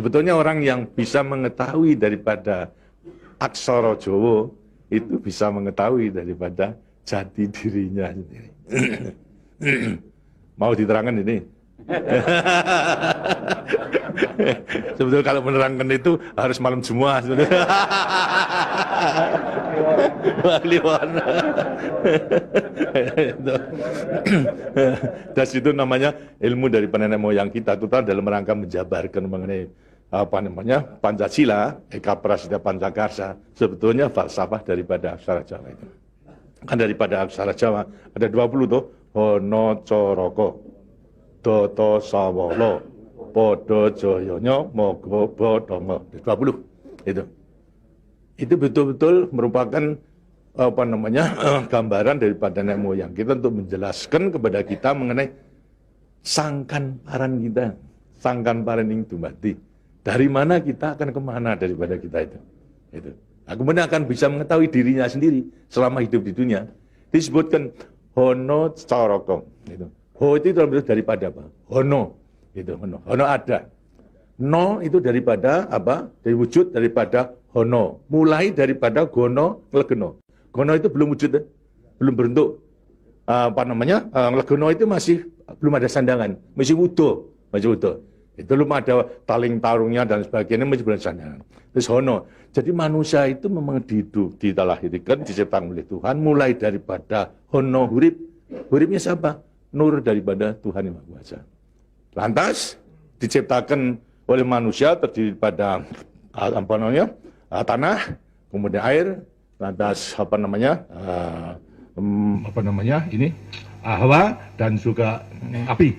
Sebetulnya orang yang bisa mengetahui daripada aksara Jawa itu bisa mengetahui daripada jati dirinya sendiri. Mau diterangkan ini? Sebetulnya kalau menerangkan itu harus malam semua sebetulnya. Dan itu namanya ilmu dari nenek moyang kita itu dalam rangka menjabarkan mengenai apa namanya Pancasila, Eka Prasida Pancakarsa, sebetulnya falsafah daripada aksara Jawa itu. Kan daripada aksara Jawa ada 20 tuh, Hono Coroko, Doto Sawolo, Podo Joyonya, Mogo Bodongo, 20 itu. Itu betul-betul merupakan apa namanya gambaran daripada nenek moyang kita untuk menjelaskan kepada kita mengenai sangkan paran kita, sangkan paran ing dumadi. Dari mana kita akan kemana daripada kita itu. Nah, kemudian akan bisa mengetahui dirinya sendiri selama hidup di dunia. Disebutkan Hono Coroko. Ho itu daripada apa? Hono. Hono ada. No itu daripada apa? Dari wujud daripada Hono. Mulai daripada Gono Legeno. Gono itu belum wujud, belum berbentuk. Apa namanya? Legeno itu masih belum ada sandangan, masih utuh, Itu belum ada taling tarungnya dan sebagainya, masih belum sandangan. Terus Hono. Jadi manusia itu memang dilahirkan, diciptakan oleh Tuhan, mulai daripada Hono hurip. Huripnya siapa? Nur daripada Tuhan Yang Maha Kuasa. Lantas diciptakan oleh manusia terdiri pada apa namanya? Tanah, kemudian air, lantas apa namanya? Ini Hawa dan juga api.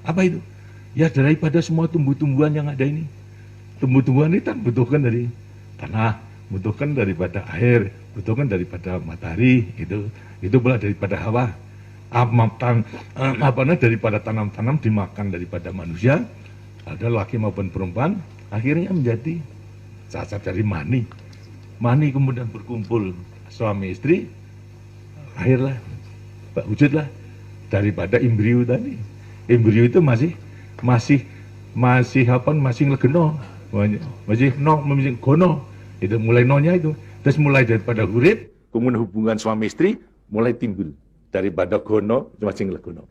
Apa itu? Ya daripada semua tumbuh-tumbuhan yang ada ini. Tumbuh-tumbuhan ini kan butuhkan dari tanah, butuhkan daripada air, butuhkan daripada matahari, itu pula daripada hawa. Daripada tanam-tanam dimakan daripada manusia, ada laki maupun perempuan, akhirnya menjadi cacat dari mani. Mani kemudian berkumpul suami istri, lahirlah, wujudlah daripada embrio tadi. Embrio itu masih legeno, masih gono. Itu mulai nonya itu. Terus mulai daripada hurip, kemudian hubungan suami istri mulai timbul daripada gono masih legono.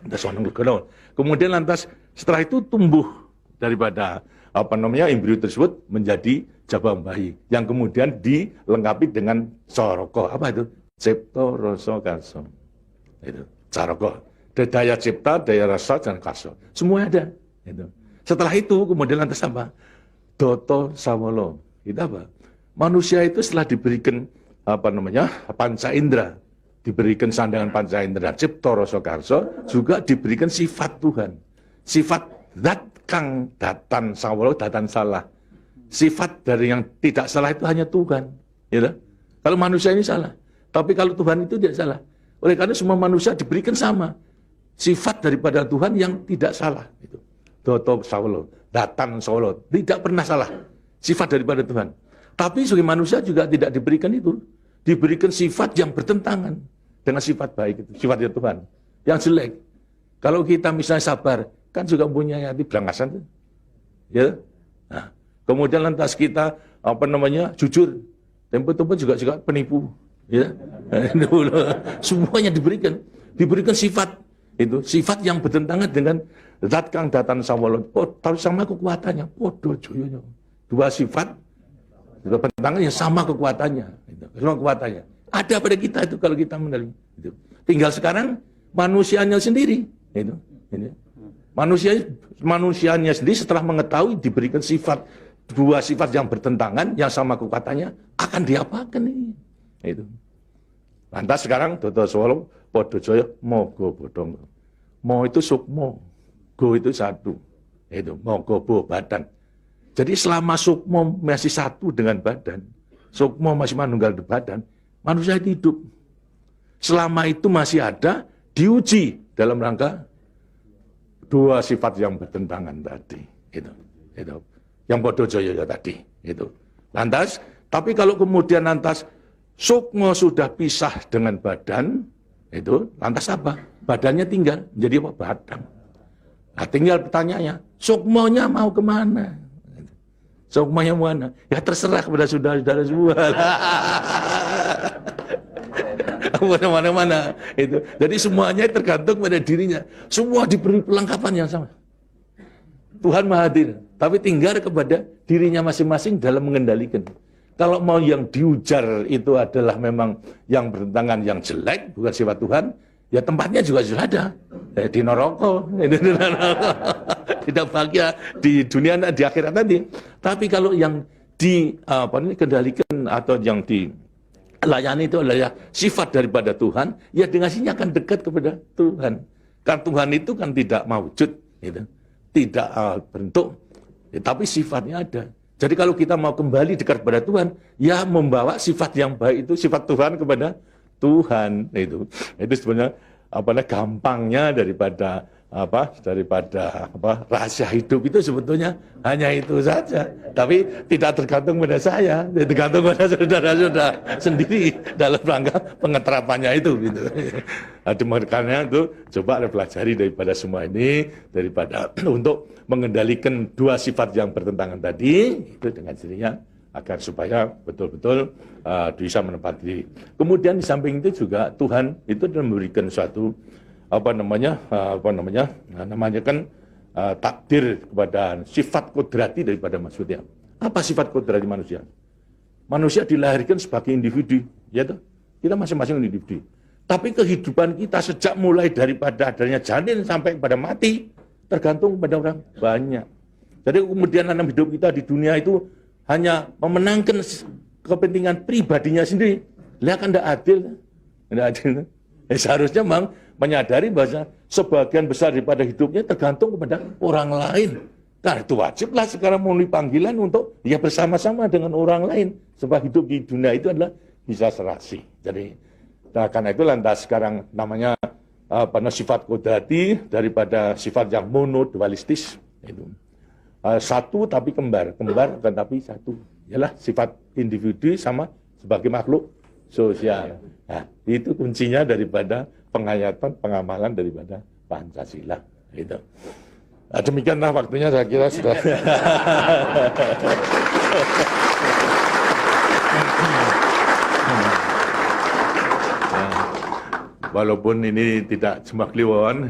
Legono. Kemudian lantas setelah itu tumbuh daripada apa namanya embrio tersebut menjadi jabang bayi yang kemudian dilengkapi dengan coroko. Apa itu? Cipta rasa karsa. Itu coroko. Daya cipta, daya rasa, dan karsa. Semua ada. Setelah itu kemudian lantas apa? Doto Sawolo. Itu apa? Manusia itu setelah diberikan apa namanya panca indera, diberikan sandangan panca indera, cipta rasa karsa, juga diberikan sifat Tuhan. Sifat zat kang datan sawolo, datan salah. Sifat dari yang tidak salah itu hanya Tuhan. Ya, kalau manusia ini salah. Tapi kalau Tuhan itu tidak salah. Oleh karena semua manusia diberikan sama. Sifat daripada Tuhan yang tidak salah. Itu. Doto sawolo, datan sawolo. Tidak pernah salah. Sifat daripada Tuhan. Tapi sebagai manusia juga tidak diberikan itu. Diberikan sifat yang bertentangan dengan sifat baik itu. Sifatnya Tuhan. Yang jelek. Kalau kita misalnya sabar, kan juga punya hati berangasan. Ya. Nah, kemudian lantas kita apa namanya jujur. Tempo-tempo juga penipu. Ya. Semuanya diberikan sifat. Itu sifat yang bertentangan dengan zat kang datan sawolo. Tahu sama kekuatannya. Podo joyonya. Dua sifat bertentangan yang sama kekuatannya. Sama kekuatannya. Ada pada kita itu kalau kita menerima. Itu. Tinggal sekarang manusianya sendiri. Itu. Manusianya sendiri setelah mengetahui diberikan dua sifat yang bertentangan yang sama kekuatannya akan diapakan ini. Itu. Lantas sekarang Doto Sawolo, Podo Joyo, Mogo Bodongo. Mo itu sukmo, go itu satu. Itu mogo bo badan. Jadi selama sukmo masih satu dengan badan, sukmo masih manunggal di badan, manusia itu hidup. Selama itu masih ada, diuji dalam rangka dua sifat yang bertentangan tadi. Itu. Yang Podo Joyo tadi. Itu. Lantas, tapi kalau kemudian lantas sukmo sudah pisah dengan badan, itu lantas apa? Badannya tinggal, jadi apa? Badan. Nah, tinggal pertanyaannya, sukmonya mau kemana? Sukmanya mana? Ya terserah kepada saudara-saudara semua. Mana-mana itu. Jadi semuanya tergantung pada dirinya. Semua diberi perlengkapan yang sama. Tuhan Maha Hadir, tapi tinggal kepada dirinya masing-masing dalam mengendalikan. Kalau mau yang diujar itu adalah memang yang bertentangan yang jelek, bukan sifat Tuhan, ya tempatnya juga sudah ada. Di neraka, tidak bahagia di dunia di akhirat nanti. Tapi kalau yang dikendalikan atau yang dilayani itu adalah sifat daripada Tuhan, ya dengannya akan dekat kepada Tuhan. Karena Tuhan itu kan tidak mawujud, gitu. Tidak bentuk, ya, tapi sifatnya ada. Jadi kalau kita mau kembali dekat kepada Tuhan, ya membawa sifat yang baik itu, sifat Tuhan kepada Tuhan. Itu sebenarnya gampangnya daripada rahasia hidup itu sebetulnya hanya itu saja. Tapi tidak tergantung pada saya, tergantung pada saudara-saudara sendiri dalam rangka pengeterapannya itu. Gitu. Makanya itu coba pelajari daripada semua ini, daripada untuk mengendalikan dua sifat yang bertentangan tadi itu dengan sendirinya agar supaya betul-betul bisa menempati diri. Kemudian di samping itu juga Tuhan itu memberikan suatu takdir kepada sifat kodrati daripada manusia. Apa sifat kodrati manusia? Manusia dilahirkan sebagai individu, ya toh? Kita masing-masing individu. Tapi kehidupan kita sejak mulai daripada adanya janin sampai pada mati tergantung pada orang banyak. Jadi kemudian dalam hidup kita di dunia itu hanya memenangkan kepentingan pribadinya sendiri. Lihat kan tidak adil. Tidak adil. Seharusnya memang menyadari bahwa sebagian besar daripada hidupnya tergantung kepada orang lain. Nah itu wajiblah sekarang memenuhi panggilan untuk ya bersama-sama dengan orang lain. Sebab hidup di dunia itu adalah bisa serasi. Jadi karena itu lantas sekarang namanya sifat kodrati daripada sifat yang monodualistis. Itu. Satu tapi kembar tetapi satu. Ialah sifat individu sama sebagai makhluk sosial. Nah, itu kuncinya daripada penghayatan, pengamalan daripada Pancasila. Gitu. Nah, demikianlah waktunya saya kira sudah. Walaupun ini tidak cuma kliwon,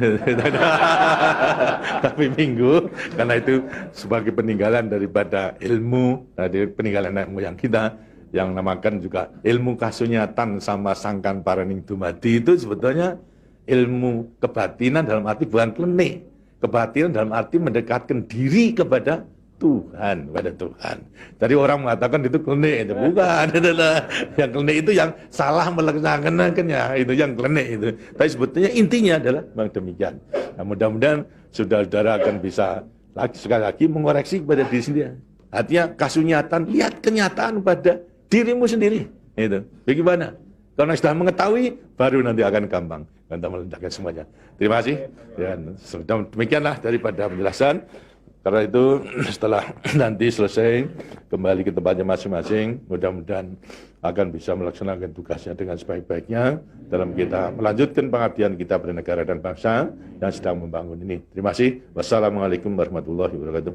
tapi minggu, karena itu sebagai peninggalan daripada ilmu, dari peninggalan nenek moyang kita, yang namakan juga ilmu kasunyatan sama sangkan paraning dumadi itu sebetulnya ilmu kebatinan dalam arti bukan klenik. Kebatinan dalam arti mendekatkan diri kepada Tuhan, kepada Tuhan. Jadi orang mengatakan itu klenik, itu bukan. Yang klenik itu yang salah melaksanakannya, itu yang klenik itu. Tapi sebetulnya intinya adalah memang demikian. Nah, mudah-mudahan saudara-saudara akan bisa sekali lagi mengoreksi kepada diri sendiri. Artinya kasunyatan, lihat kenyataan pada dirimu sendiri. Itu. Bagaimana? Karena sudah mengetahui, baru nanti akan gampang. Kita meletakkan semuanya. Terima kasih. Dan demikianlah daripada penjelasan. Karena itu setelah nanti selesai kembali ke tempatnya masing-masing, mudah-mudahan akan bisa melaksanakan tugasnya dengan sebaik-baiknya dalam kita melanjutkan pengabdian kita pada negara dan bangsa yang sedang membangun ini. Terima kasih. Wassalamualaikum warahmatullahi wabarakatuh.